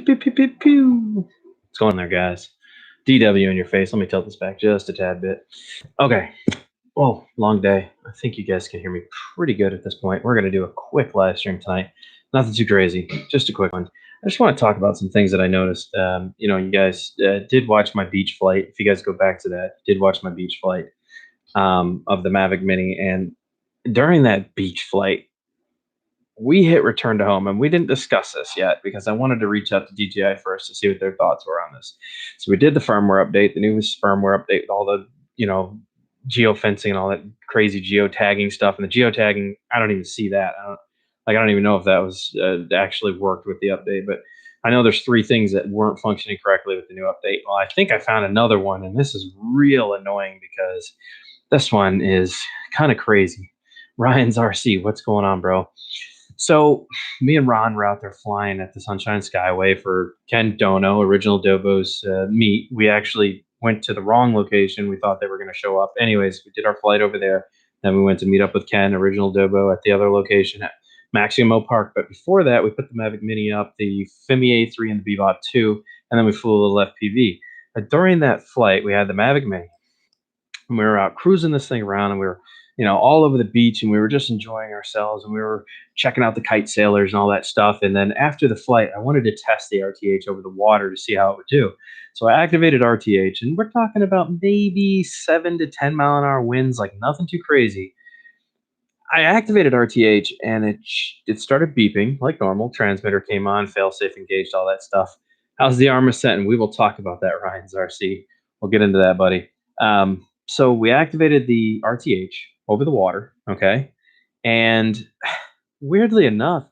Pew, pew, pew, pew, pew. What's going on there, guys? DW in your face. Let me tilt this back just a tad bit. Okay. Well, long day. I think you guys can hear me pretty good at this point. We're going to do a quick live stream tonight. Nothing too crazy, just a quick one. I just want to talk about some things that I noticed. You guys did watch my beach flight. If you guys go back to that, did watch my beach flight of the Mavic Mini. And during that beach flight, we hit return to home, and we didn't discuss this yet because I wanted to reach out to DJI first to see what their thoughts were on this. So we did the firmware update, the newest firmware update with all the, geofencing and all that crazy geotagging stuff. And the geotagging, I don't even see that. I don't even know if that was actually worked with the update, but I know there's 3 things that weren't functioning correctly with the new update. Well, I think I found another one, and this is real annoying because this one is kind of crazy. Ryan's RC, what's going on, bro? So me and Ron were out there flying at the Sunshine Skyway for Ken Dono, Original Dobo's meet. We actually went to the wrong location. We thought they were going to show up. Anyways, we did our flight over there. Then we went to meet up with Ken, Original Dobo, at the other location at Maximo Park. But before that, we put the Mavic Mini up, the FIMI A3 and the Bebop 2, and then we flew a little FPV. But during that flight, we had the Mavic Mini, and we were out cruising this thing around, and we were all over the beach, and we were just enjoying ourselves, and we were checking out the kite sailors and all that stuff. And then after the flight, I wanted to test the RTH over the water to see how it would do. So I activated RTH, and we're talking about maybe 7 to 10 mile an hour winds, like nothing too crazy. I activated RTH, and it started beeping like normal. Transmitter came on, failsafe engaged, all that stuff. How's the armor set? And we will talk about that, Ryan's RC. We'll get into that, buddy. So we activated the RTH over the water, okay? And weirdly enough,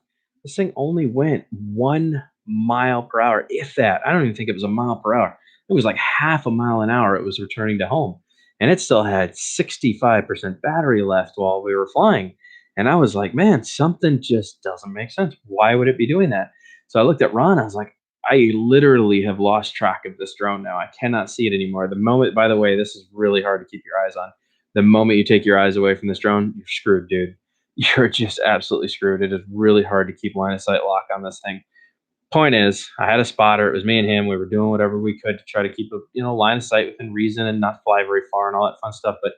this thing only went 1 mile per hour, if that. I don't even think it was a mile per hour. It was like half a mile an hour it was returning to home. And it still had 65% battery left while we were flying. And I was like, man, something just doesn't make sense. Why would it be doing that? So I looked at Ron. I was like, I literally have lost track of this drone now. I cannot see it anymore. The moment, by the way, this is really hard to keep your eyes on. The moment you take your eyes away from this drone, you're screwed, dude. You're just absolutely screwed. It is really hard to keep line of sight lock on this thing. Point is, I had a spotter. It was me and him. We were doing whatever we could to try to keep a line of sight within reason and not fly very far and all that fun stuff. But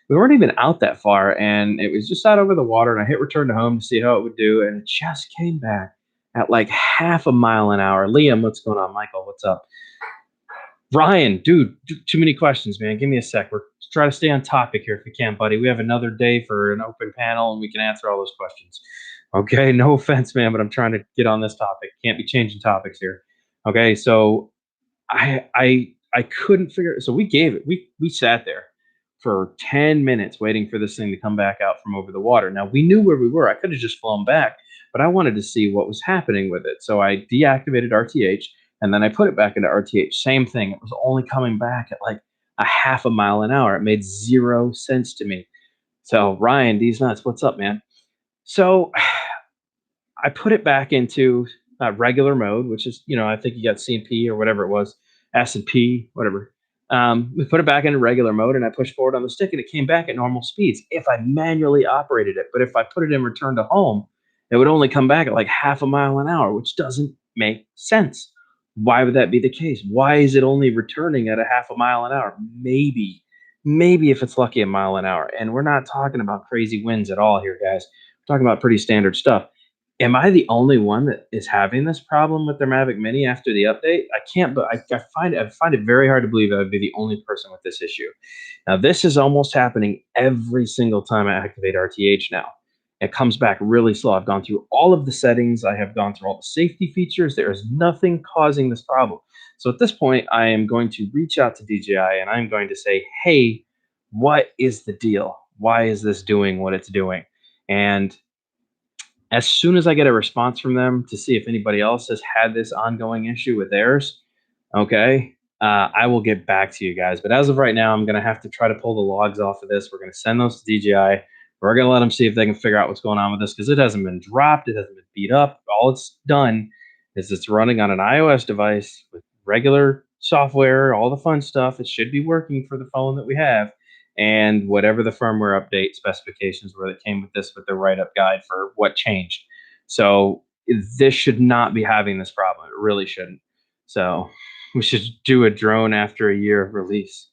we weren't even out that far, and it was just out over the water. And I hit return to home to see how it would do, and it just came back at like half a mile an hour. Liam, what's going on? Michael, what's up? Ryan, dude, too many questions, man. Give me a sec. We're trying to stay on topic here if we can, buddy. We have another day for an open panel, and we can answer all those questions. Okay, no offense, man, but I'm trying to get on this topic. Can't be changing topics here. Okay, so I couldn't figure it. So we gave it. We sat there for 10 minutes waiting for this thing to come back out from over the water. Now, we knew where we were. I could have just flown back, but I wanted to see what was happening with it. So I deactivated RTH, and then I put it back into RTH. Same thing. It was only coming back at like a half a mile an hour. It made 0 sense to me. So Ryan, these nuts, what's up, man? So I put it back into regular mode, which is, I think you got C&P or whatever it was, S&P, whatever. We put it back into regular mode, and I pushed forward on the stick, and it came back at normal speeds if I manually operated it. But if I put it in return to home, it would only come back at like half a mile an hour, which doesn't make sense. Why would that be the case? Why is it only returning at a half a mile an hour? Maybe if it's lucky, a mile an hour. And we're not talking about crazy winds at all here, guys. We're talking about pretty standard stuff. Am I the only one that is having this problem with their Mavic Mini after the update? I can't, but I find it very hard to believe I would be the only person with this issue. Now, this is almost happening every single time I activate RTH now. It comes back really slow. I've gone through all of the settings. I have gone through all the safety features. There is nothing causing this problem. So at this point, I am going to reach out to DJI, and I'm going to say, hey, what is the deal? Why is this doing what it's doing? And as soon as I get a response from them to see if anybody else has had this ongoing issue with theirs, okay, I will get back to you guys. But as of right now, I'm going to have to try to pull the logs off of this. We're going to send those to DJI. We're going to let them see if they can figure out what's going on with this, because it hasn't been dropped. It hasn't been beat up. All it's done is it's running on an iOS device with regular software, all the fun stuff. It should be working for the phone that we have. And whatever the firmware update specifications were that came with this, with the write-up guide for what changed. So this should not be having this problem. It really shouldn't. So we should do a drone after a year of release.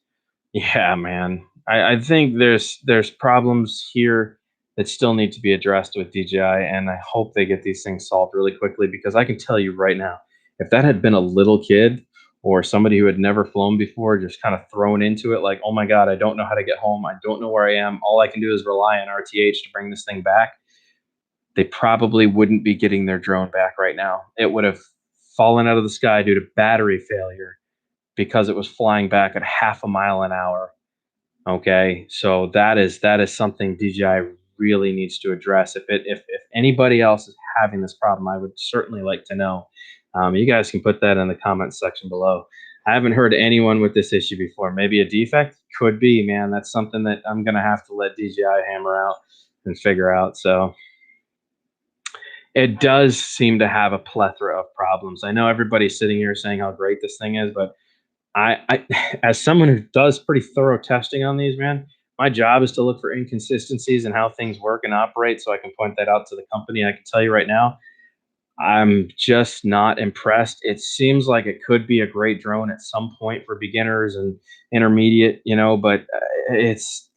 Yeah, man. I think there's problems here that still need to be addressed with DJI, and I hope they get these things solved really quickly because I can tell you right now, if that had been a little kid or somebody who had never flown before, just kind of thrown into it, like, oh my God, I don't know how to get home. I don't know where I am. All I can do is rely on RTH to bring this thing back. They probably wouldn't be getting their drone back right now. It would have fallen out of the sky due to battery failure because it was flying back at half a mile an hour. Okay, so that is something DJI really needs to address. If anybody else is having this problem, I would certainly like to know. You guys can put that in the comments section below. I haven't heard anyone with this issue before. Maybe a defect could be, man. That's something that I'm gonna have to let DJI hammer out and figure out. So it does seem to have a plethora of problems. I know everybody's sitting here saying how great this thing is, but I as someone who does pretty thorough testing on these, man, my job is to look for inconsistencies in how things work and operate so I can point that out to the company. I can tell you right now, I'm just not impressed. It seems like it could be a great drone at some point for beginners and intermediate, but it's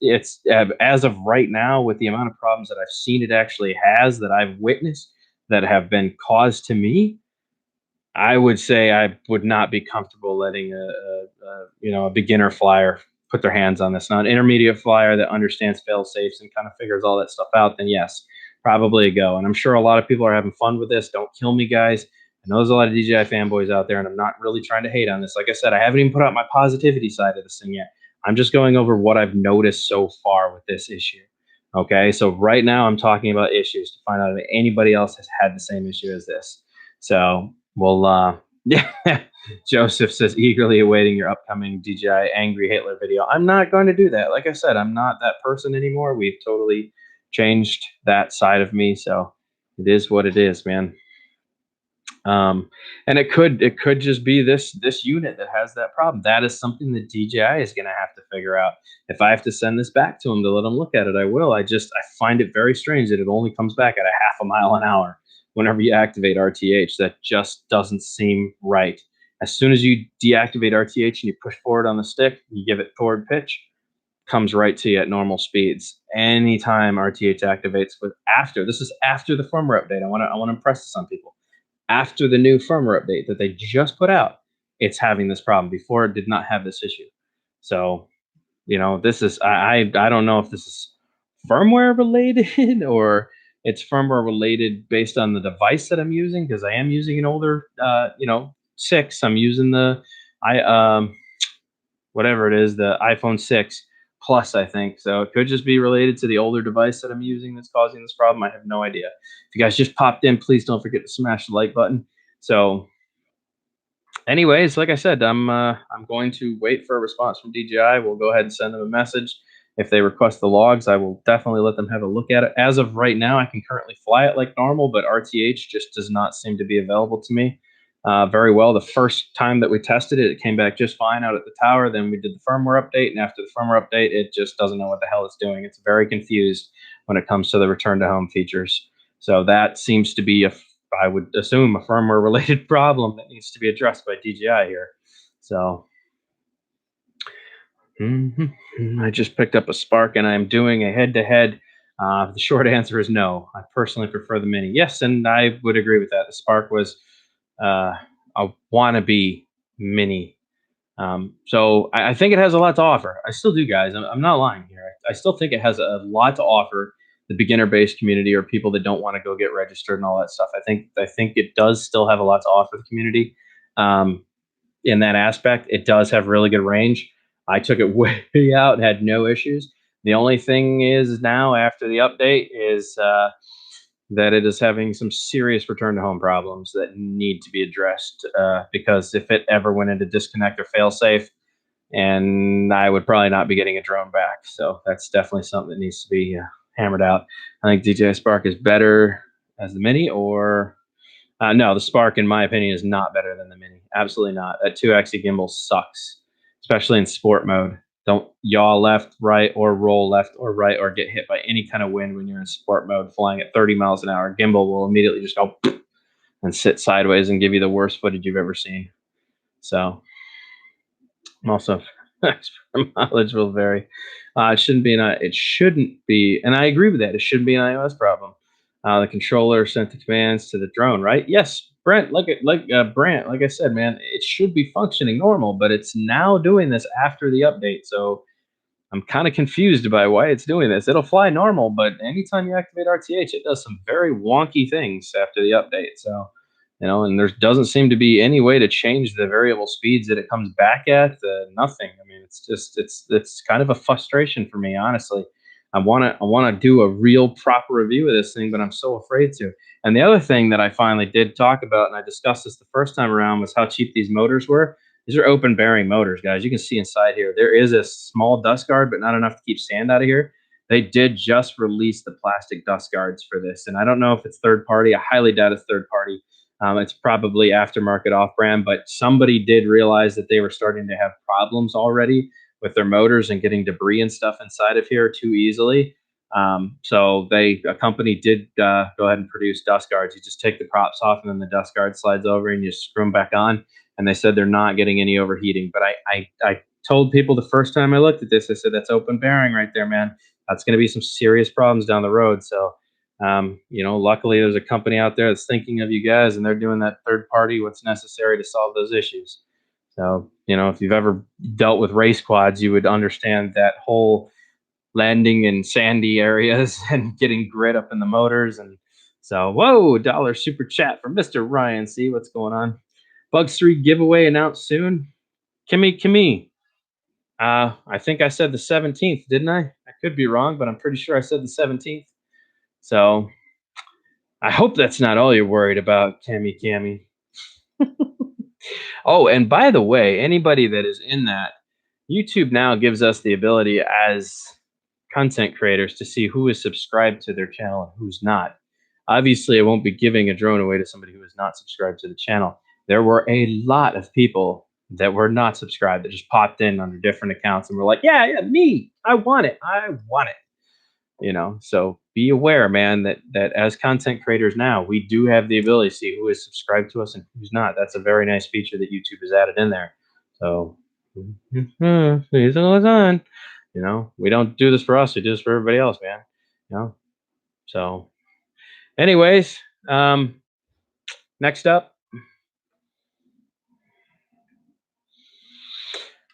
as of right now, with the amount of problems that I've seen it actually has, that I've witnessed, that have been caused to me, I would say I would not be comfortable letting a beginner flyer put their hands on this. Now, an intermediate flyer that understands fail safes and kind of figures all that stuff out, then yes, probably a go. And I'm sure a lot of people are having fun with this. Don't kill me, guys. I know there's a lot of DJI fanboys out there, and I'm not really trying to hate on this. Like I said, I haven't even put out my positivity side of this thing yet. I'm just going over what I've noticed so far with this issue. Okay, so right now I'm talking about issues to find out if anybody else has had the same issue as this. So well, yeah. Joseph says, eagerly awaiting your upcoming DJI Angry Hitler video. I'm not going to do that. Like I said, I'm not that person anymore. We've totally changed that side of me. So it is what it is, man. And it could just be this unit that has that problem. That is something that DJI is going to have to figure out. If I have to send this back to them to let them look at it, I will. I find it very strange that it only comes back at a half a mile an hour whenever you activate RTH. That just doesn't seem right. As soon as you deactivate RTH and you push forward on the stick, you give it forward pitch, comes right to you at normal speeds. Anytime RTH activates this is after the firmware update. I want to impress this on people. After the new firmware update that they just put out, it's having this problem. Before, it did not have this issue. So, this is I don't know if this is firmware related or it's firmware related based on the device that I'm using, because I am using an older 6. I'm using the whatever it is, the iPhone 6 Plus, I think. So it could just be related to the older device that I'm using that's causing this problem. I have no idea. If you guys just popped in, please don't forget to smash the like button. So anyways, like I said, I'm going to wait for a response from DJI. We'll go ahead and send them a message. If they request the logs, I will definitely let them have a look at it. As of right now, I can currently fly it like normal, but RTH just does not seem to be available to me very well. The first time that we tested it, it came back just fine out at the tower. Then we did the firmware update, and after the firmware update, it just doesn't know what the hell it's doing. It's very confused when it comes to the return to home features. So that seems to be I would assume, a firmware related problem that needs to be addressed by DJI here. So I just picked up a Spark and I'm doing a head-to-head. The short answer is no. I personally prefer the Mini. Yes, and I would agree with that. The Spark was a wannabe Mini. So I think it has a lot to offer. I still do, guys. I'm not lying here. I still think it has a lot to offer the beginner-based community or people that don't want to go get registered and all that stuff. I think it does still have a lot to offer the community. In that aspect, it does have really good range. I took it way out and had no issues. The only thing is now, after the update, is that it is having some serious return to home problems that need to be addressed, because if it ever went into disconnect or fail safe, and I would probably not be getting a drone back. So that's definitely something that needs to be hammered out. I think DJI Spark is better as the Mini, or no, the Spark, in my opinion, is not better than the Mini. Absolutely not. That 2-axis gimbal sucks, especially in sport mode. Don't yaw left, right, or roll left or right, or get hit by any kind of wind when you're in sport mode flying at 30 miles an hour. Gimbal will immediately just go, and and sit sideways and give you the worst footage you've ever seen. So I'm also mileage will vary. It shouldn't be it shouldn't be, and I agree with that. It shouldn't be an iOS problem. The controller sent the commands to the drone, right? Yes, Brent. Brant, like I said, man, it should be functioning normal, but it's now doing this after the update. So I'm kind of confused by why it's doing this. It'll fly normal, but anytime you activate RTH, it does some very wonky things after the update. So, and there doesn't seem to be any way to change the variable speeds that it comes back at. Nothing. I mean, it's kind of a frustration for me, honestly. I want to do a real proper review of this thing, but I'm so afraid to. And the other thing that I finally did talk about, and I discussed this the first time around, was how cheap these motors were. These are open bearing motors, guys. You can see inside here. There is a small dust guard, but not enough to keep sand out of here. They did just release the plastic dust guards for this. And I don't know if it's third party. I highly doubt it's third party. It's probably aftermarket off brand, but somebody did realize that they were starting to have problems already with their motors and getting debris and stuff inside of here too easily. So a company did go ahead and produce dust guards. You just take the props off and then the dust guard slides over and you screw them back on. And they said they're not getting any overheating. But I told people the first time I looked at this, I said, that's open bearing right there, man. That's going to be some serious problems down the road. So, luckily there's a company out there that's thinking of you guys and they're doing that third party, what's necessary to solve those issues. So, if you've ever dealt with race quads, you would understand that whole landing in sandy areas and getting grit up in the motors. And so, whoa, dollar super chat from Mr. Ryan. See what's going on. Bugs 3 giveaway announced soon. Kimmy. I think I said the 17th, didn't I? I could be wrong, but I'm pretty sure I said the 17th. So I hope that's not all you're worried about, Cammy. Oh, and by the way, anybody that is in that, YouTube now gives us the ability as content creators to see who is subscribed to their channel and who's not. Obviously, I won't be giving a drone away to somebody who is not subscribed to the channel. There were a lot of people that were not subscribed that just popped in under different accounts and were like, yeah, me, I want it. So be aware, man, that as content creators now, we do have the ability to see who is subscribed to us and who's not. That's a very nice feature that YouTube has added in there. So he's on. We don't do this for us. We do this for everybody else, man. So anyways, next up,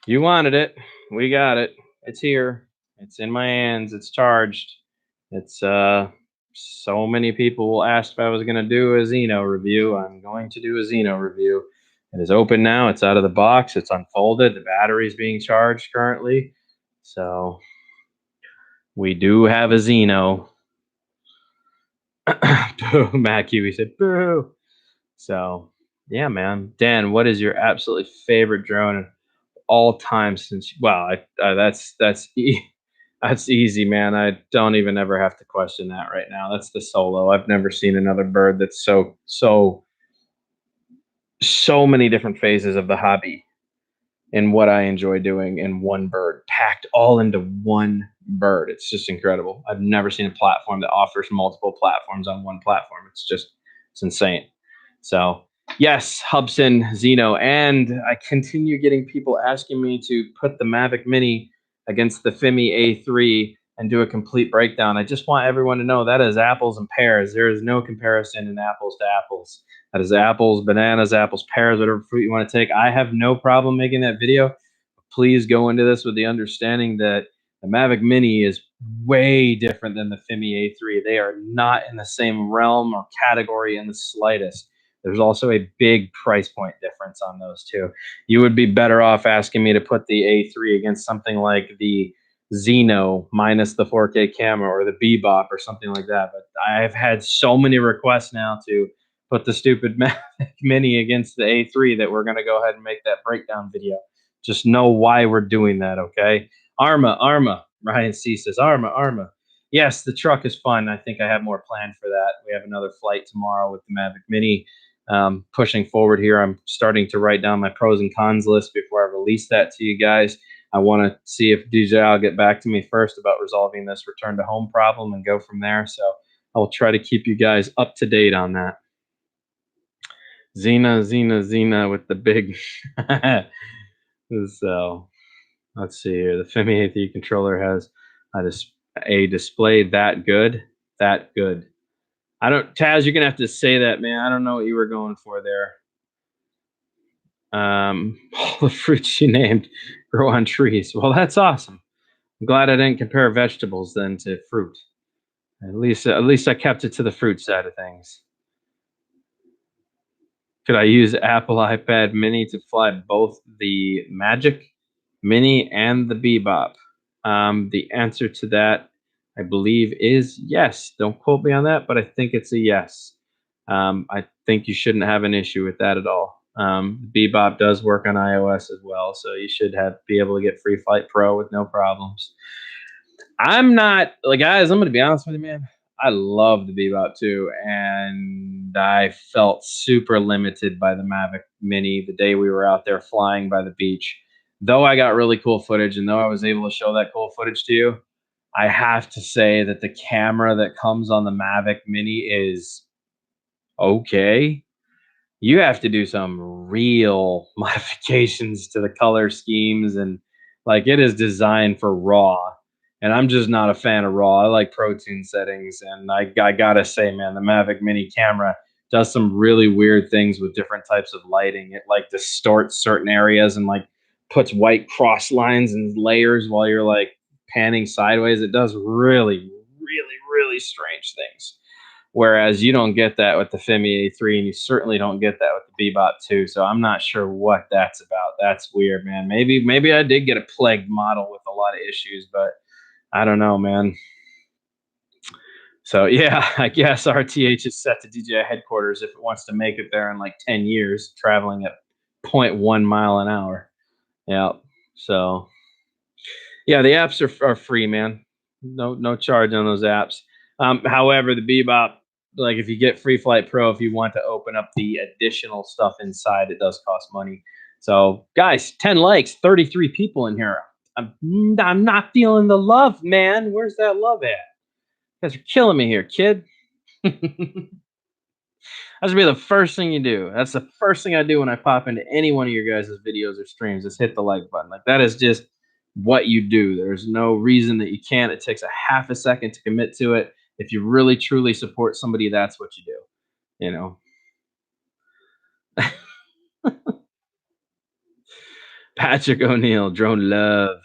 you wanted it. We got it. It's here. It's in my hands. It's charged. It's so many people asked if I was going to do a Xeno review. I'm going to do a Xeno review. It is open now. It's out of the box. It's unfolded. The battery is being charged currently. So we do have a Xeno. Matt Kiwi said, boo. So yeah, man. Dan, what is your absolutely favorite drone of all time since? Wow, that's easy, man. I don't even ever have to question that right now. That's the Solo. I've never seen another bird that's so many different phases of the hobby and what I enjoy doing in one bird, packed all into one bird. It's just incredible. I've never seen a platform that offers multiple platforms on one platform. It's insane. So yes, Hubson, Xeno, and I continue getting people asking me to put the Mavic Mini against the FIMI A3 and do a complete breakdown. I just want everyone to know that is apples and pears. There is no comparison in apples to apples. That is apples, bananas, apples, pears, whatever fruit you want to take. I have no problem making that video. Please go into this with the understanding that the Mavic Mini is way different than the FIMI A3. They are not in the same realm or category in the slightest. There's also a big price point difference on those two. You would be better off asking me to put the A3 against something like the Xeno minus the 4K camera or the Bebop or something like that. But I've had so many requests now to put the stupid Mavic Mini against the A3 that we're going to go ahead and make that breakdown video. Just know why we're doing that, okay? Arma. Ryan C says, Arma. Yes, the truck is fun. I think I have more planned for that. We have another flight tomorrow with the Mavic Mini. Pushing forward here, I'm starting to write down my pros and cons list before I release that to you guys. I want to see if DJI will get back to me first about resolving this return to home problem and go from there. So I will try to keep you guys up to date on that. Xena with the big. So let's see here. The Femi A3 controller has a display that good. That good. I don't, Taz, you're gonna have to say that, man. I don't know what you were going for there. All the fruits you named grow on trees. Well, that's awesome. I'm glad I didn't compare vegetables then to fruit. At least I kept it to the fruit side of things. Could I use Apple iPad Mini to fly both the Magic Mini and the Bebop? The answer to that, I believe, is yes. Don't quote me on that, but I think it's a yes. I think you shouldn't have an issue with that at all. Bebop does work on iOS as well, so you should be able to get Free Flight Pro with no problems. I'm not like, guys. I'm gonna be honest with you, man. I love the Bebop too, and I felt super limited by the Mavic Mini the day we were out there flying by the beach. Though I got really cool footage, and though I was able to show that cool footage to you, I have to say that the camera that comes on the Mavic Mini is okay. You have to do some real modifications to the color schemes, and like, it is designed for raw, and I'm just not a fan of raw. I like protein settings, and I gotta say, man, the Mavic Mini camera does some really weird things with different types of lighting. It like distorts certain areas and like puts white cross lines and layers while you're like panning sideways. It does really strange things. Whereas you don't get that with the Femi A3, and you certainly don't get that with the Bebop 2. So I'm not sure what that's about. That's weird, man. Maybe I did get a plagued model with a lot of issues, but I don't know, man. So yeah, I guess RTH is set to DJI headquarters if it wants to make it there in like 10 years, traveling at 0.1 mile an hour. Yeah. So yeah, the apps are free, man. No charge on those apps. However, the Bebop, like if you get Free Flight Pro, if you want to open up the additional stuff inside, it does cost money. So guys, 10 likes, 33 people in here. I'm not feeling the love, man. Where's that love at? You guys are killing me here, kid. That should be the first thing you do. That's the first thing I do when I pop into any one of your guys' videos or streams. Is hit the like button. Like, that is just what you do. There's no reason that you can't. It takes a half a second to commit to it. If you really truly support somebody, that's what you do. You know. Patrick O'Neill, drone love.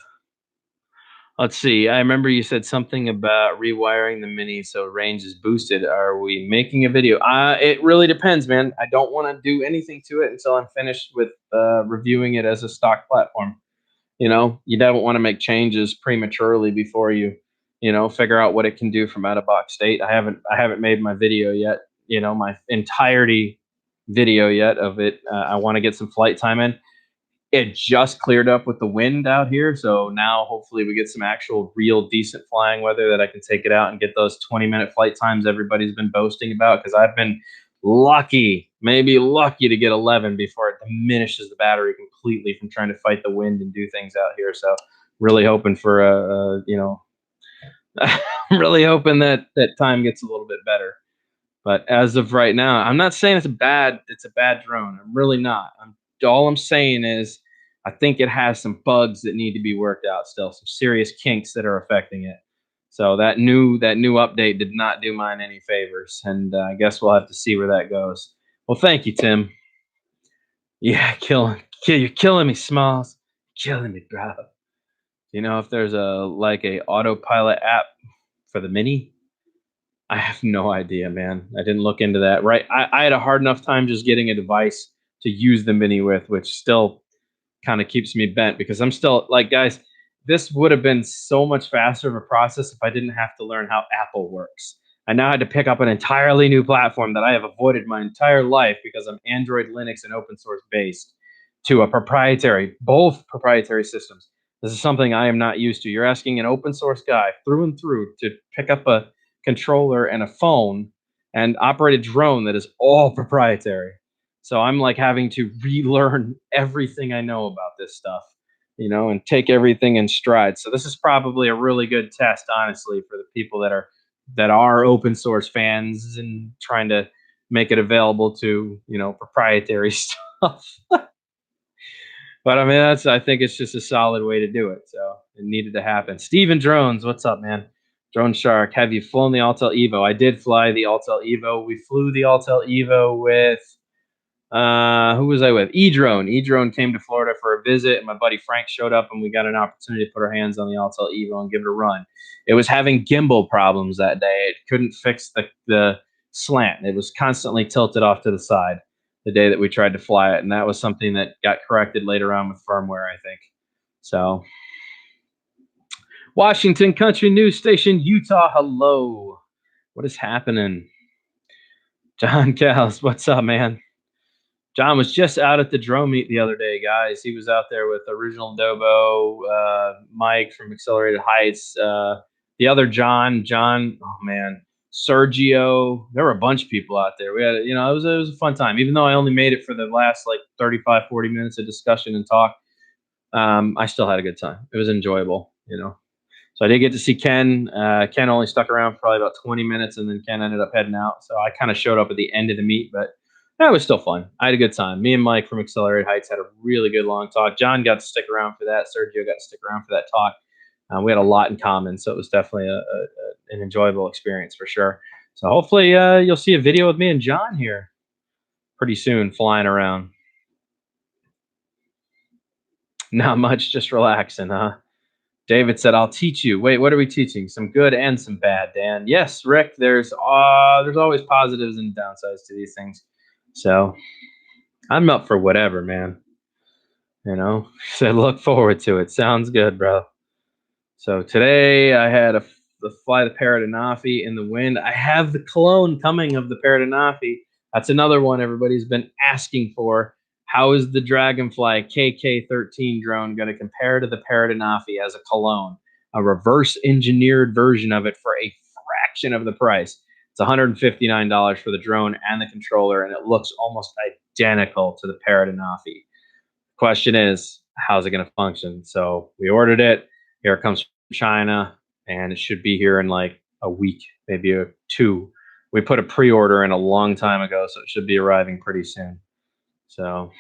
Let's see. I remember you said something about rewiring the Mini so range is boosted. Are we making a video? It really depends, man. I don't want to do anything to it until I'm finished with reviewing it as a stock platform. You know, you don't want to make changes prematurely before you figure out what it can do from out of box state. I haven't made my video yet. My entirety video yet of it. I want to get some flight time in. It just cleared up with the wind out here, so now hopefully we get some actual real decent flying weather that I can take it out and get those 20-minute flight times everybody's been boasting about, because I've been maybe lucky to get 11 before it diminishes the battery completely from trying to fight the wind and do things out here. So really hoping for really hoping that time gets a little bit better. But as of right now, I'm not saying it's a bad drone. I'm really not. All I'm saying is I think it has some bugs that need to be worked out still, some serious kinks that are affecting it. So that new update did not do mine any favors, and I guess we'll have to see where that goes. Well, thank you, Tim. Yeah, you're killing me, Smalls. Killing me, bro. You know if there's a autopilot app for the Mini? I have no idea, man. I didn't look into that. Right, I had a hard enough time just getting a device to use the Mini with, which still kind of keeps me bent, because I'm still like, guys, this would have been so much faster of a process if I didn't have to learn how Apple works. I now had to pick up an entirely new platform that I have avoided my entire life because I'm Android, Linux, and open source based, to both proprietary systems. This is something I am not used to. You're asking an open source guy through and through to pick up a controller and a phone and operate a drone that is all proprietary. So I'm like having to relearn everything I know about this stuff, and take everything in stride. So this is probably a really good test, honestly, for the people that are open source fans and trying to make it available to, you know, proprietary stuff. But I mean, I think it's just a solid way to do it. So it needed to happen. Steven Drones, what's up, man? Drone Shark, have you flown the Altel Evo? I did fly the Altel Evo. We flew the Altel Evo with, who was I with? E-Drone. E-Drone came to Florida for a visit, and my buddy Frank showed up, and we got an opportunity to put our hands on the Altel Evo and give it a run. It was having gimbal problems that day. It couldn't fix the slant. It was constantly tilted off to the side the day that we tried to fly it, and that was something that got corrected later on with firmware, I think. So, Washington Country News Station, Utah, hello. What is happening? John Callis, what's up, man? John was just out at the drone meet the other day, guys. He was out there with Original Dobo, Mike from Accelerated Heights, the other John, oh man, Sergio. There were a bunch of people out there. We had, you know, it was a fun time. Even though I only made it for the last like 35, 40 minutes of discussion and talk, I still had a good time. It was enjoyable, you know. So I did get to see Ken. Ken only stuck around for probably about 20 minutes, and then Ken ended up heading out. So I kind of showed up at the end of the meet, but that was still fun. I had a good time. Me and Mike from Accelerated Heights had a really good long talk. John got to stick around for that. Sergio got to stick around for that talk. We had a lot in common, so it was definitely an enjoyable experience for sure. So hopefully you'll see a video with me and John here pretty soon flying around. Not much, just relaxing, huh? David said, I'll teach you. Wait, what are we teaching? Some good and some bad, Dan. Yes, Rick, there's always positives and downsides to these things. So I'm up for whatever, man. You know, said look forward to it. Sounds good, bro. So today I had the fly the Parrot Anafi in the wind. I have the clone coming of the Parrot Anafi. That's another one everybody's been asking for. How is the Dragonfly KK-13 drone going to compare to the Parrot Anafi as a clone? A reverse engineered version of it for a fraction of the price. It's $159 for the drone and the controller, and it looks almost identical to the Parrot Anafi. Question is, how's it going to function? So we ordered it. Here it comes from China, and it should be here in like a week, maybe two. We put a pre-order in a long time ago, so it should be arriving pretty soon. So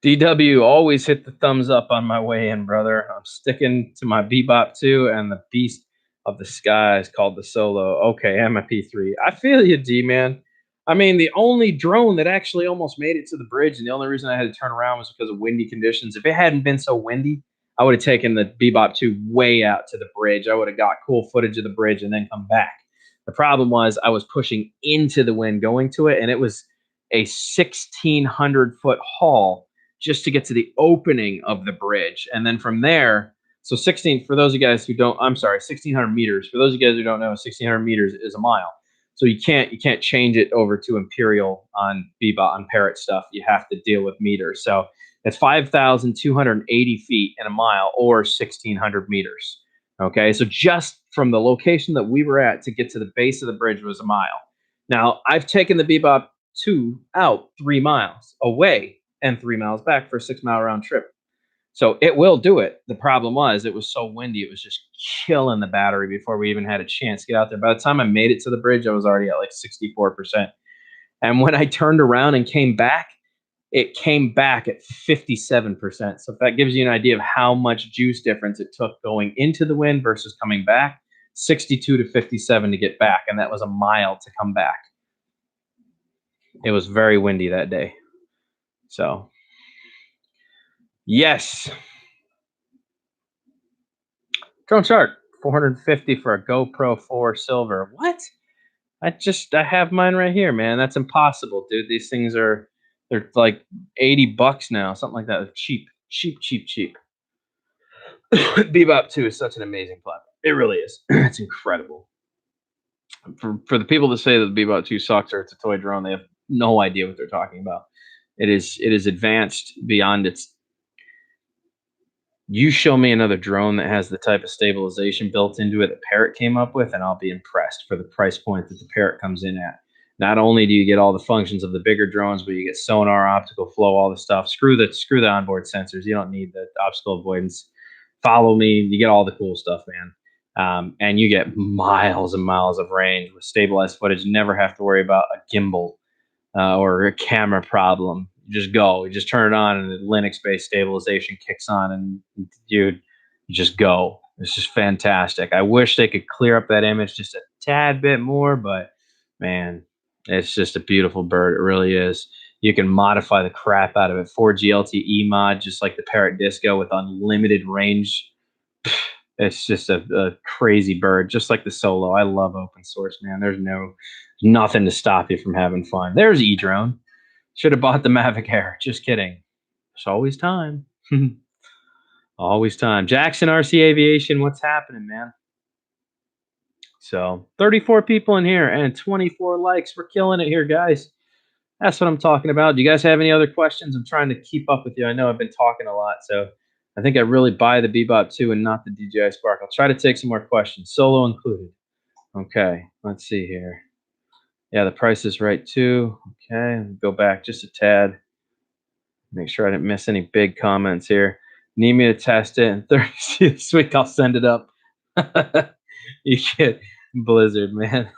DW, always hit the thumbs up on my way in, brother. I'm sticking to my Bebop 2 and the Beast of the Skies called the Solo. Okay, and my P3. I feel you, D, man. I mean, the only drone that actually almost made it to the bridge, and the only reason I had to turn around was because of windy conditions. If it hadn't been so windy, I would have taken the Bebop 2 way out to the bridge. I would have got cool footage of the bridge and then come back. The problem was I was pushing into the wind going to it, and it was a 1,600-foot haul just to get to the opening of the bridge. And then from there, so 16, for those of you guys who don't, I'm sorry, 1,600 meters. For those of you guys who don't know, 1,600 meters is a mile. So you can't change it over to Imperial on Bebop, on Parrot stuff. You have to deal with meters. So it's 5,280 feet in a mile, or 1,600 meters. Okay, so just from the location that we were at to get to the base of the bridge was a mile. Now, I've taken the Bebop 2 out 3 miles away and 3 miles back for a 6-mile round trip. So it will do it. The problem was it was so windy, it was just killing the battery before we even had a chance to get out there. By the time I made it to the bridge, I was already at like 64%. And when I turned around and came back, it came back at 57%. So if that gives you an idea of how much juice difference it took going into the wind versus coming back, 62 to 57 to get back. And that was a mile to come back. It was very windy that day. So, yes. Drone Shark, 450 for a GoPro 4 Silver. What? I have mine right here, man. That's impossible, dude. These things they're like $80 now, something like that. Cheap. Bebop 2 is such an amazing platform. It really is. It's incredible. For the people that say that the Bebop 2 sucks or it's a toy drone, they have no idea what they're talking about. It is advanced beyond its. You show me another drone that has the type of stabilization built into it that Parrot came up with, and I'll be impressed for the price point that the Parrot comes in at. Not only do you get all the functions of the bigger drones, but you get sonar, optical flow, all the stuff. Screw the onboard sensors. You don't need the obstacle avoidance. Follow me. You get all the cool stuff, man. and you get miles and miles of range with stabilized footage. Never have to worry about a gimbal or a camera problem. You just go, you just turn it on, and the Linux-based stabilization kicks on, and you just go. It's just fantastic. I wish they could clear up that image just a tad bit more, but man, it's just a beautiful bird. It really is. You can modify the crap out of it. 4G LTE mod, just like the Parrot Disco with unlimited range. It's just a crazy bird, just like the Solo. I love open source, man. There's nothing to stop you from having fun. There's eDrone. Should have bought the Mavic Air. Just kidding. There's always time. Always time. Jackson RC Aviation, what's happening, man? So 34 people in here and 24 likes. We're killing it here, guys. That's what I'm talking about. Do you guys have any other questions? I'm trying to keep up with you. I know I've been talking a lot, so I think I really buy the Bebop 2 and not the DJI Spark. I'll try to take some more questions, solo included. Okay, let's see here. Yeah, the price is right too. Okay, go back just a tad. Make sure I didn't miss any big comments here. Need me to test it in 30 this week? I'll send it up. You get Blizzard, man.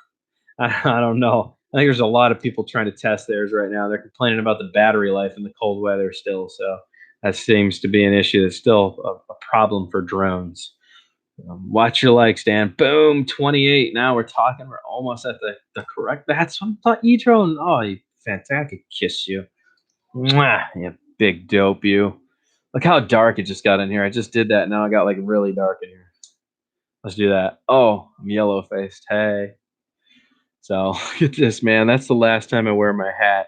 I don't know. I think there's a lot of people trying to test theirs right now. They're complaining about the battery life in the cold weather still. So that seems to be an issue. That's still a problem for drones. Watch your likes, Dan. Boom, 28. Now we're talking. We're almost at the correct. That's what I thought. E-drone. Oh, you fantastic. Kiss you. Mwah, you big dope, you. Look how dark it just got in here. I just did that. Now I got like really dark in here. Let's do that. Oh, I'm yellow faced. Hey. So look at this, man. That's the last time I wear my hat.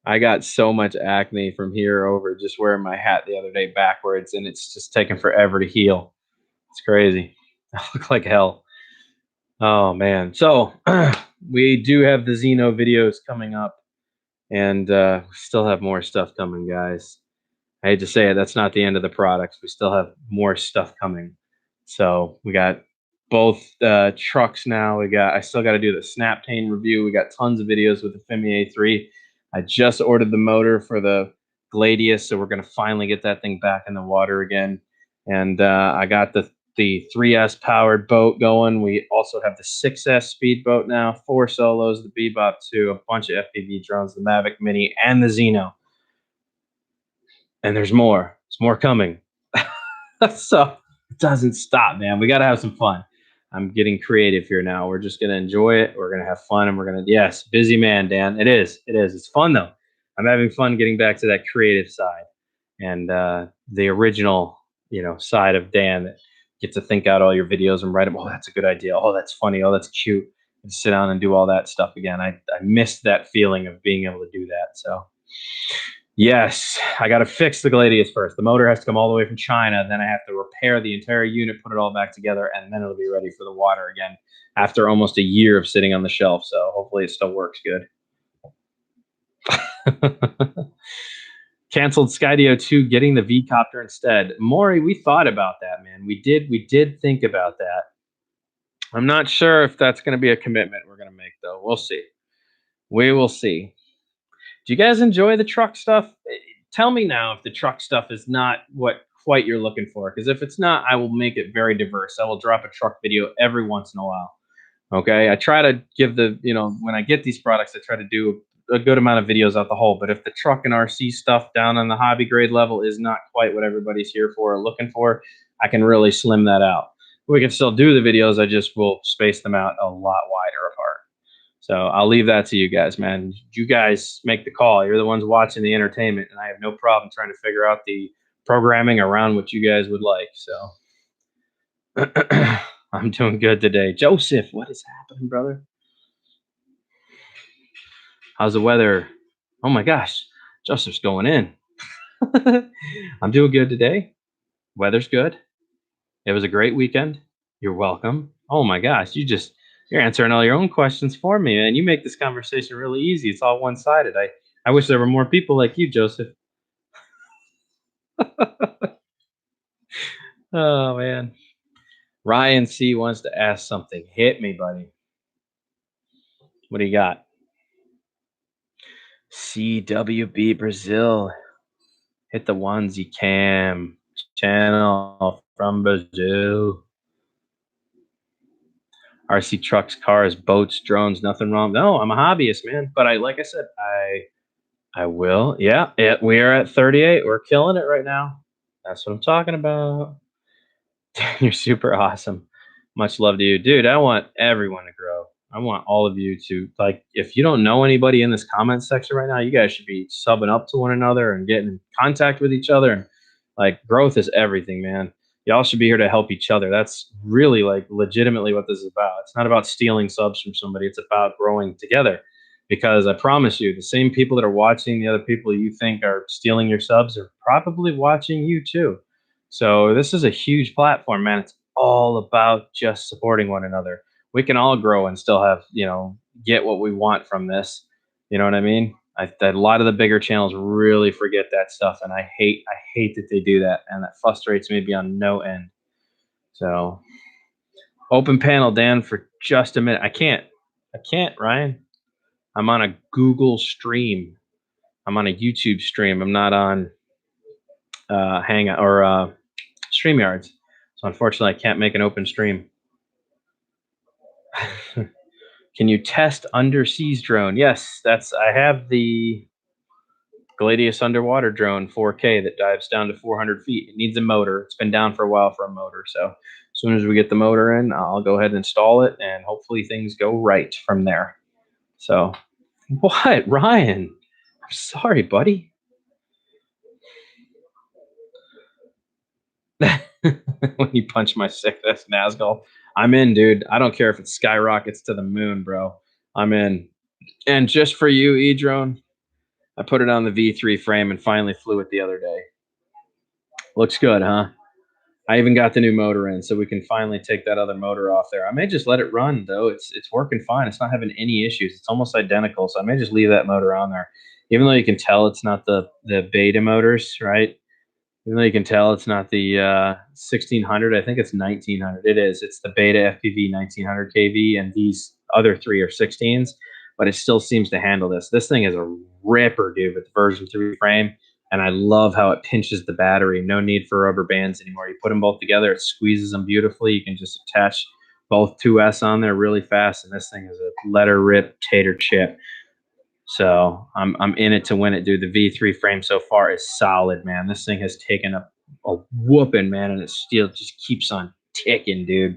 I got so much acne from here over just wearing my hat the other day backwards, and it's just taken forever to heal. It's crazy. I look like hell. Oh man. So we do have the Xeno videos coming up, and we still have more stuff coming, guys. I hate to say it, that's not the end of the products. We still have more stuff coming. So we got both trucks now. I still got to do the Snaptane review. We got tons of videos with the Fimi A3. I just ordered the motor for the Gladius, so we're going to finally get that thing back in the water again. And I got the 3S powered boat going. We also have the 6S speedboat now, 4 solos, the Bebop 2, a bunch of FPV drones, the Mavic Mini, and the Xeno. And there's more. There's more coming. So it doesn't stop, man. We got to have some fun. I'm getting creative here now. We're just going to enjoy it. We're going to have fun, and we're going to, yes, busy man, Dan. It is. It is. It's fun, though. I'm having fun getting back to that creative side and the original, side of Dan that gets to think out all your videos and write them. Oh, that's a good idea. Oh, that's funny. Oh, that's cute. And sit down and do all that stuff again. I missed that feeling of being able to do that. So yes, I got to fix the Gladius first. The motor has to come all the way from China. Then I have to repair the entire unit, put it all back together, and then it'll be ready for the water again after almost a year of sitting on the shelf. So hopefully it still works good. Canceled Skydio 2, getting the V-copter instead. Maury, we thought about that, man. We did think about that. I'm not sure if that's going to be a commitment we're going to make, though. We'll see. We will see. Do you guys enjoy the truck stuff? Tell me now if the truck stuff is not what quite you're looking for. Because if it's not, I will make it very diverse. I will drop a truck video every once in a while. Okay, I try to give when I get these products, I try to do a good amount of videos out the hole. But if the truck and RC stuff down on the hobby grade level is not quite what everybody's here for or looking for, I can really slim that out. We can still do the videos. I just will space them out a lot wider apart. So I'll leave that to you guys, man. You guys make the call. You're the ones watching the entertainment, and I have no problem trying to figure out the programming around what you guys would like. So I'm doing good today. Joseph, what is happening, brother? How's the weather? Oh my gosh, Joseph's going in. I'm doing good today. Weather's good. It was a great weekend. You're welcome. Oh my gosh, you're answering all your own questions for me, and you make this conversation really easy. It's all one-sided. I wish there were more people like you, Joseph. Oh man. Ryan C wants to ask something. Hit me, buddy. What do you got? CWB Brazil. Hit the onesie cam channel from Brazil. RC trucks, cars, boats, drones, nothing wrong. No, I'm a hobbyist, man. But like I said, I will. Yeah, we are at 38. We're killing it right now. That's what I'm talking about. You're super awesome. Much love to you, dude. I want everyone to grow. I want all of you to, like, if you don't know anybody in this comment section right now, you guys should be subbing up to one another and getting in contact with each other. And like, growth is everything, man. Y'all should be here to help each other. That's really, like, legitimately what this is about. It's not about stealing subs from somebody. It's about growing together. Because I promise you, the same people that are watching the other people you think are stealing your subs are probably watching you too. So this is a huge platform, man. It's all about just supporting one another. We can all grow and still have, get what we want from this. You know what I mean? A lot of the bigger channels really forget that stuff, and I hate that they do that, and that frustrates me beyond no end. So, open panel, Dan, for just a minute. I can't, Ryan. I'm on a Google stream. I'm on a YouTube stream. I'm not on Hangout or StreamYards. So unfortunately, I can't make an open stream. Can you test underseas drone? Yes, I have the Gladius underwater drone 4K that dives down to 400 feet. It needs a motor. It's been down for a while for a motor. So as soon as we get the motor in, I'll go ahead and install it, and hopefully things go right from there. So, what, Ryan? I'm sorry, buddy. When you punch my sick ass Nazgul, I'm in, dude. I don't care if it skyrockets to the moon, bro. I'm in. And just for you, E-Drone, I put it on the V3 frame and finally flew it the other day. Looks good, huh? I even got the new motor in, so we can finally take that other motor off there. I may just let it run, though. It's working fine. It's not having any issues. It's almost identical, so I may just leave that motor on there. Even though you can tell it's not the beta motors, right? Even though you can tell it's not the 1600, I think it's 1900. It is. It's the beta FPV 1900 kV, and these other three are 16s, but it still seems to handle this. This thing is a ripper, dude, with the version 3 frame, and I love how it pinches the battery. No need for rubber bands anymore. You put them both together, it squeezes them beautifully. You can just attach both 2S on there really fast, and this thing is a letter rip tater chip. So I'm in it to win it, dude. The V3 frame so far is solid, man. This thing has taken a whooping, man, and it still just keeps on ticking, dude.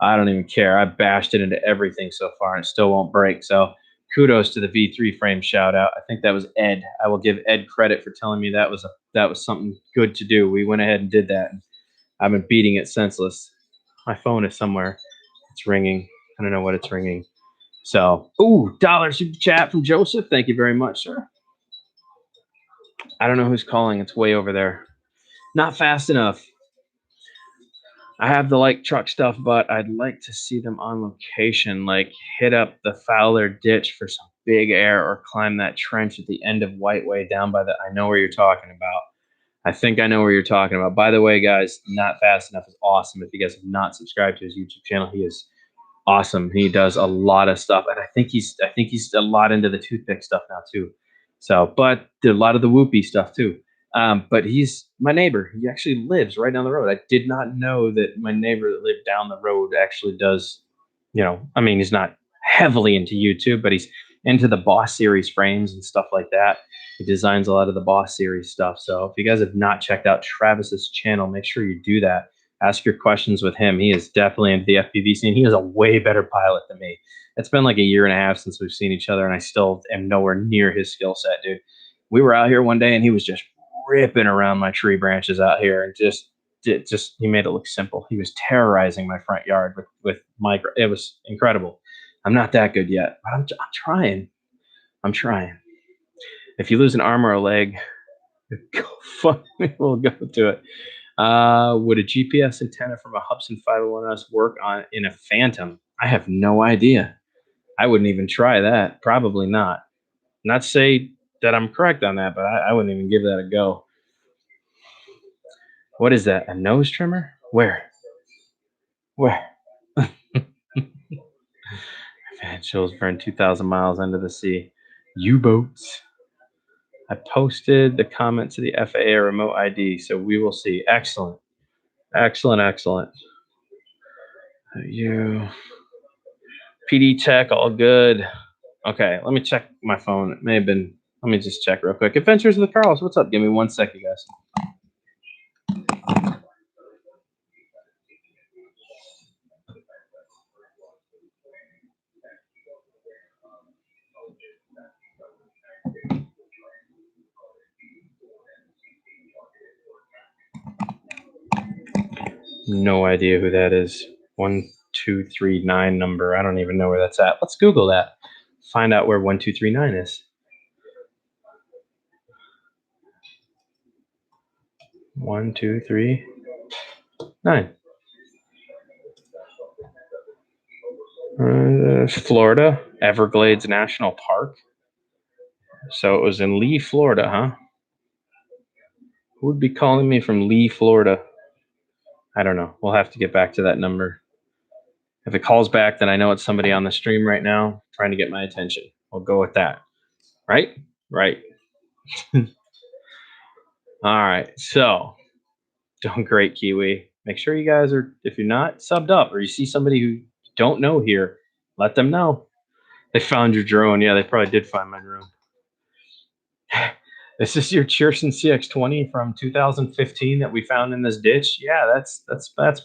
I don't even care. I bashed it into everything so far, and it still won't break. So kudos to the V3 frame shout out. I think that was Ed. I will give Ed credit for telling me that was something good to do. We went ahead and did that. I've been beating it senseless. My phone is somewhere. It's ringing. I don't know what it's ringing. So, $1 super chat from Joseph. Thank you very much, sir. I don't know who's calling. It's way over there. Not fast enough. I have the like truck stuff, but I'd like to see them on location, like hit up the Fowler ditch for some big air or climb that trench at the end of White Way down by the, I know where you're talking about. I think I know where you're talking about. By the way, guys, Not Fast Enough is awesome. If you guys have not subscribed to his YouTube channel, he is awesome. He does a lot of stuff, and I think he's a lot into the toothpick stuff now too. So, but did a lot of the whoopee stuff too. But he's my neighbor. He actually lives right down the road. I did not know that my neighbor that lived down the road actually does. I mean, he's not heavily into YouTube, but he's into the Boss Series frames and stuff like that. He designs a lot of the Boss Series stuff. So if you guys have not checked out Travis's channel, make sure you do that. Ask your questions with him. He is definitely into the FPV scene. He is a way better pilot than me. It's been like a year and a half since we've seen each other, and I still am nowhere near his skill set, dude. We were out here one day, and he was just ripping around my tree branches out here, and just he made it look simple. He was terrorizing my front yard with micro. It was incredible. I'm not that good yet, but I'm trying. I'm trying. If you lose an arm or a leg, we'll go to it. Would a GPS antenna from a Hubsan 501S work in a Phantom? I have no idea. I wouldn't even try that. Probably not. Not to say that I'm correct on that, but I wouldn't even give that a go. What is that? A nose trimmer? Where? Fan shows burn 2,000 miles under the sea. U-boats. I posted the comment to the FAA remote ID, so we will see. Excellent. Excellent, excellent. You. PD check, all good. Okay, let me check my phone. It may have been. Let me just check real quick. Adventures with Carlos, what's up? Give me 1 second, guys. No idea who that is. 1239 number. I don't even know where that's at. Let's Google that. Find out where 1239 is. 1239. Florida, Everglades National Park. So it was in Lee, Florida, huh? Who would be calling me from Lee, Florida? I don't know. We'll have to get back to that number. If it calls back, then I know it's somebody on the stream right now trying to get my attention. We'll go with that. Right? Right. All right. So, doing great, Kiwi. Make sure you guys are, if you're not subbed up or you see somebody who you don't know here, let them know. They found your drone. Yeah, they probably did find my drone. Is this your Cheerson CX20 from 2015 that we found in this ditch? Yeah, that's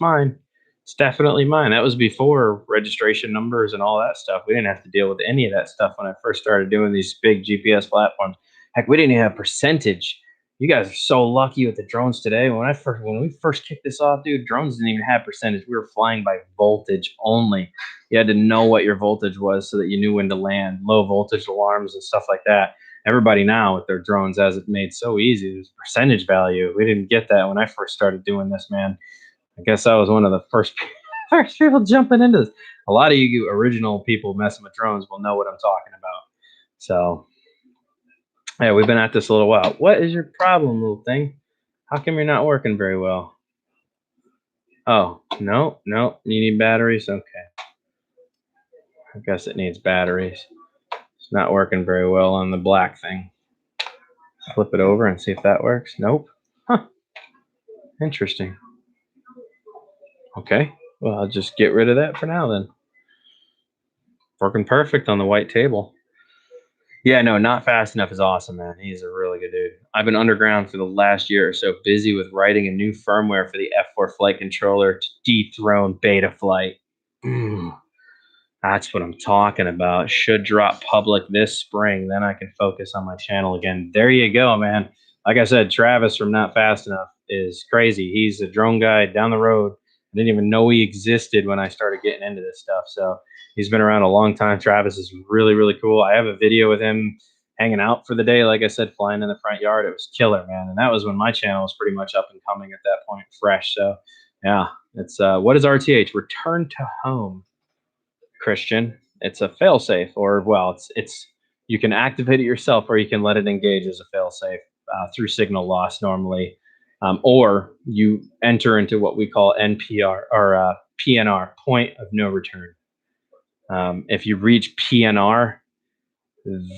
mine. It's definitely mine. That was before registration numbers and all that stuff. We didn't have to deal with any of that stuff when I first started doing these big GPS platforms. Heck, we didn't even have percentage. You guys are so lucky with the drones today. When we first kicked this off, dude, drones didn't even have percentage. We were flying by voltage only. You had to know what your voltage was so that you knew when to land, low voltage alarms and stuff like that. Everybody now with their drones has it made so easy. There's percentage value. We didn't get that when I first started doing this, man. I guess I was one of the first people jumping into this. A lot of you original people messing with drones will know what I'm talking about. So, yeah, we've been at this a little while. What is your problem, little thing? How come you're not working very well? Oh, no. You need batteries? Okay. I guess it needs batteries. It's not working very well on the black thing. Flip it over and see if that works. Nope. Huh. Interesting. Okay. Well, I'll just get rid of that for now then. Working perfect on the white table. Yeah, no, not fast enough is awesome, man. He's a really good dude. I've been underground for the last year or so, busy with writing a new firmware for the F4 flight controller to dethrone Beta Flight. That's what I'm talking about. Should drop public this spring. Then I can focus on my channel again. There you go, man. Like I said, Travis from Not Fast Enough is crazy. He's a drone guy down the road. I didn't even know he existed when I started getting into this stuff. So he's been around a long time. Travis is really, really cool. I have a video with him hanging out for the day. Like I said, flying in the front yard. It was killer, man. And that was when my channel was pretty much up and coming at that point, fresh. So yeah, it's what is RTH? Return to home. Christian. It's a failsafe, or well, it's you can activate it yourself, or you can let it engage as a failsafe through signal loss normally, or you enter into what we call NPR or PNR, point of no return. If you reach PNR,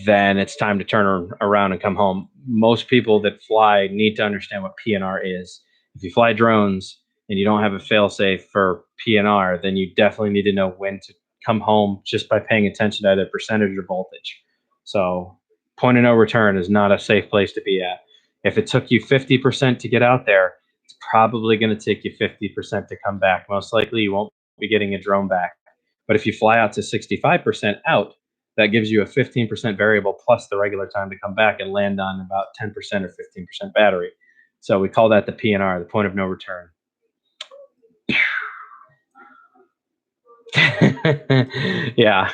then it's time to turn around and come home. Most people that fly need to understand what PNR is. If you fly drones and you don't have a failsafe for PNR, then you definitely need to know when to come home just by paying attention to either percentage or voltage. So point of no return is not a safe place to be at. If it took you 50% to get out there, it's probably going to take you 50% to come back. Most likely you won't be getting a drone back. But if you fly out to 65% out, that gives you a 15% variable plus the regular time to come back and land on about 10% or 15% battery. So we call that the PNR, the point of no return. Yeah.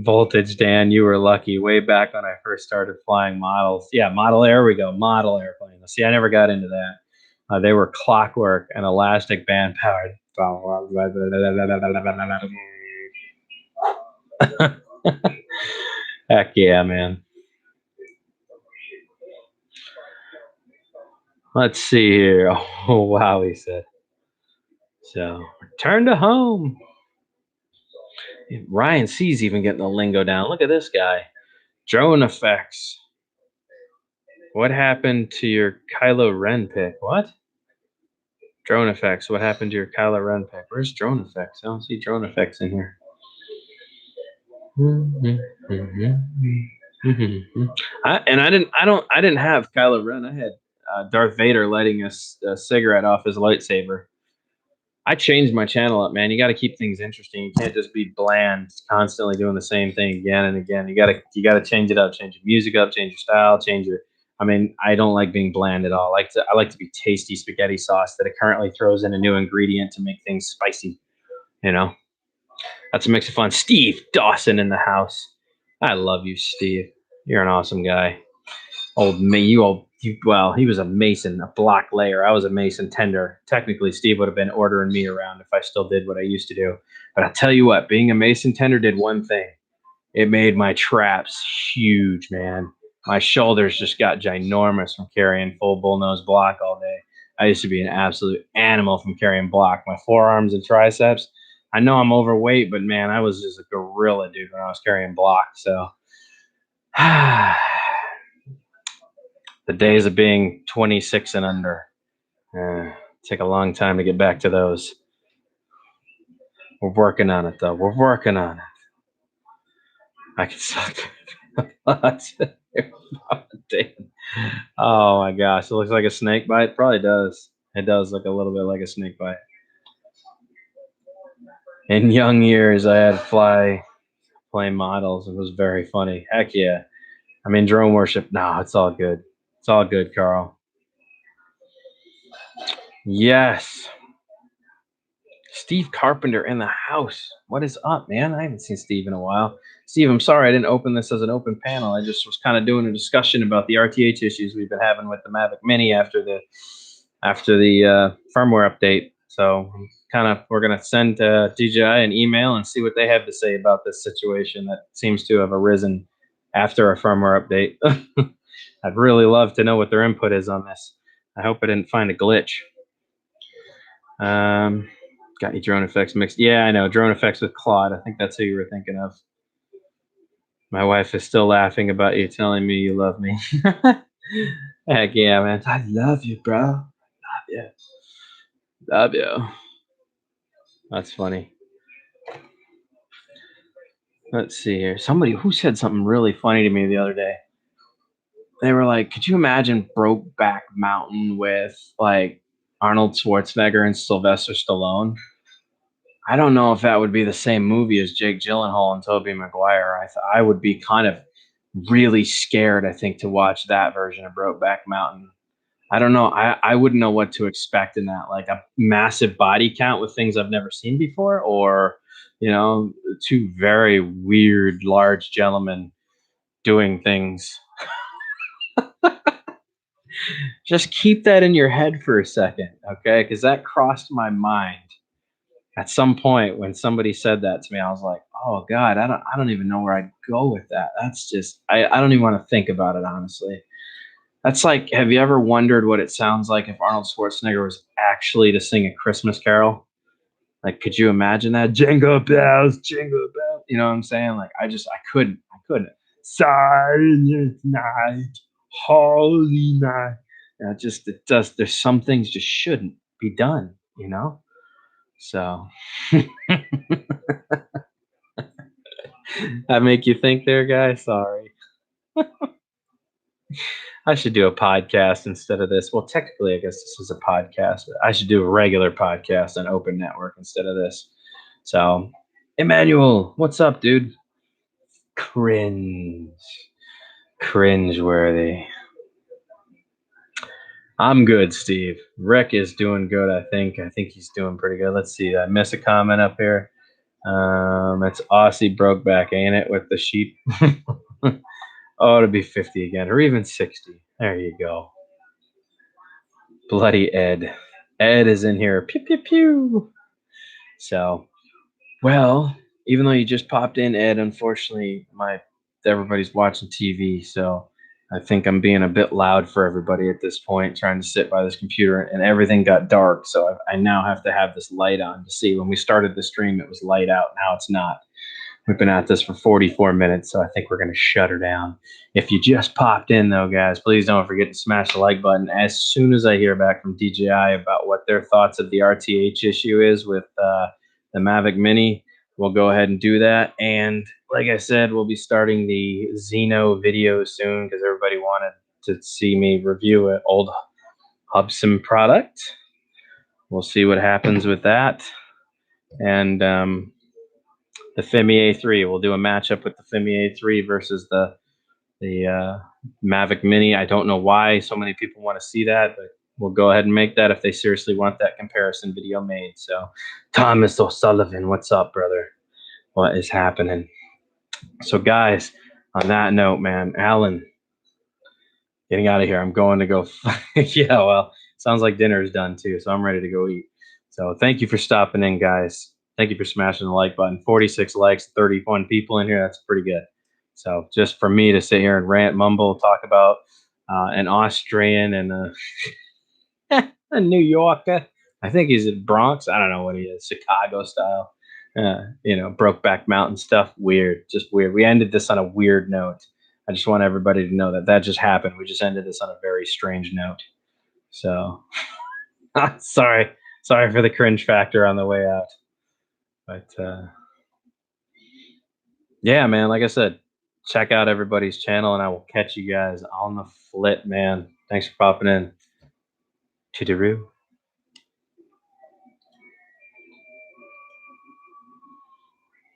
Voltage, Dan, you were lucky. Way back when I first started flying models. Yeah, model air, we go. Model airplane. See, I never got into that. They were clockwork and elastic band powered. Heck yeah, man. Let's see here. Oh, wow, he said. So, return to home. Ryan C's even getting the lingo down. Look at this guy. Drone effects. What happened to your Kylo Ren pick? What? Drone effects. What happened to your Kylo Ren pick? Where's drone effects? I don't see drone effects in here. I didn't have Kylo Ren. I had Darth Vader lighting a cigarette off his lightsaber. I changed my channel up, man. You got to keep things interesting. You can't just be bland, constantly doing the same thing again and again. You got to change it up, change your music up, change your style, change your. I mean, I don't like being bland at all. I like to be tasty spaghetti sauce that it currently throws in a new ingredient to make things spicy. You know, that's what makes it fun. Steve Dawson in the house. I love you, Steve. You're an awesome guy. Old me, well, he was a mason, a block layer. I was a mason tender. Technically, Steve would have been ordering me around if I still did what I used to do. But I'll tell you what, being a mason tender did one thing. It made my traps huge, man. My shoulders just got ginormous from carrying full bullnose block all day. I used to be an absolute animal from carrying block. My forearms and triceps. I know I'm overweight, but man, I was just a gorilla, dude, when I was carrying block. So the days of being 26 and under. Take a long time to get back to those. We're working on it, though. We're working on it. I can suck. Oh my gosh, it looks like a snake bite. It probably does. It does look a little bit like a snake bite. In young years, I had plane models. It was very funny. Heck yeah. I mean, drone worship. No, it's all good. It's all good, Carl. Yes. Steve Carpenter in the house. What is up, man? I haven't seen Steve in a while. Steve, I'm sorry I didn't open this as an open panel. I just was kind of doing a discussion about the RTH issues we've been having with the Mavic Mini after the firmware update. So we're gonna send DJI an email and see what they have to say about this situation that seems to have arisen after a firmware update. I'd really love to know what their input is on this. I hope I didn't find a glitch. Got you drone effects mixed. Yeah, I know. Drone effects with Claude. I think that's who you were thinking of. My wife is still laughing about you telling me you love me. Heck yeah, man. I love you, bro. Love you. Love you. That's funny. Let's see here. Somebody who said something really funny to me the other day. They were like, could you imagine Brokeback Mountain with like Arnold Schwarzenegger and Sylvester Stallone? I don't know if that would be the same movie as Jake Gyllenhaal and Tobey Maguire. I would be kind of really scared, I think, to watch that version of Brokeback Mountain. I don't know. I wouldn't know what to expect in that, like a massive body count with things I've never seen before, or, two very weird, large gentlemen doing things. Just keep that in your head for a second, okay? Because that crossed my mind. At some point when somebody said that to me, I was like, oh God, I don't even know where I'd go with that. That's just, I don't even want to think about it, honestly. That's like, have you ever wondered what it sounds like if Arnold Schwarzenegger was actually to sing A Christmas Carol? Like, could you imagine that? Jingle bells, jingle bells. You know what I'm saying? Like, I couldn't. Silent night, holy night. It does. There's some things just shouldn't be done, So that make you think there, guy? Sorry. I should do a podcast instead of this. Well, technically, I guess this is a podcast, but I should do a regular podcast on Open Network instead of this. So, Emmanuel, what's up, dude? Cringe worthy. I'm good, Steve. Rick is doing good, I think. I think he's doing pretty good. Let's see. I miss a comment up here. It's Aussie Brokeback, ain't it, with the sheep? Oh, to be 50 again, or even 60. There you go. Bloody Ed. Ed is in here. Pew, pew, pew. So, well, even though you just popped in, Ed, unfortunately, everybody's watching TV, so I think I'm being a bit loud for everybody at this point, trying to sit by this computer, and everything got dark, so I now have to have this light on to see. When we started the stream, it was light out. Now it's not. We've been at this for 44 minutes, so I think we're going to shut her down. If you just popped in, though, guys, please don't forget to smash the like button. As soon as I hear back from DJI about what their thoughts of the RTH issue is with the Mavic Mini, we'll go ahead and do that. And like I said, we'll be starting the Xeno video soon because everybody wanted to see me review an old Hubsan product. We'll see what happens with that. And the FIMI A3, we'll do a matchup with the FIMI A3 versus the Mavic Mini. I don't know why so many people want to see that, but we'll go ahead and make that if they seriously want that comparison video made. So, Thomas O'Sullivan, what's up, brother? What is happening? So, guys, on that note, man, Alan, getting out of here. I'm going to go. Yeah, well, sounds like dinner is done too, so I'm ready to go eat. So, thank you for stopping in, guys. Thank you for smashing the like button. 46 likes, 31 people in here. That's pretty good. So, just for me to sit here and rant, mumble, talk about an Austrian and a New Yorker. I think he's in Bronx. I don't know what he is. Chicago style. Brokeback Mountain stuff. Weird. Just weird. We ended this on a weird note. I just want everybody to know that just happened. We just ended this on a very strange note. So, sorry for the cringe factor on the way out. But yeah, man, like I said, check out everybody's channel and I will catch you guys on the flip, man. Thanks for popping in. To the room.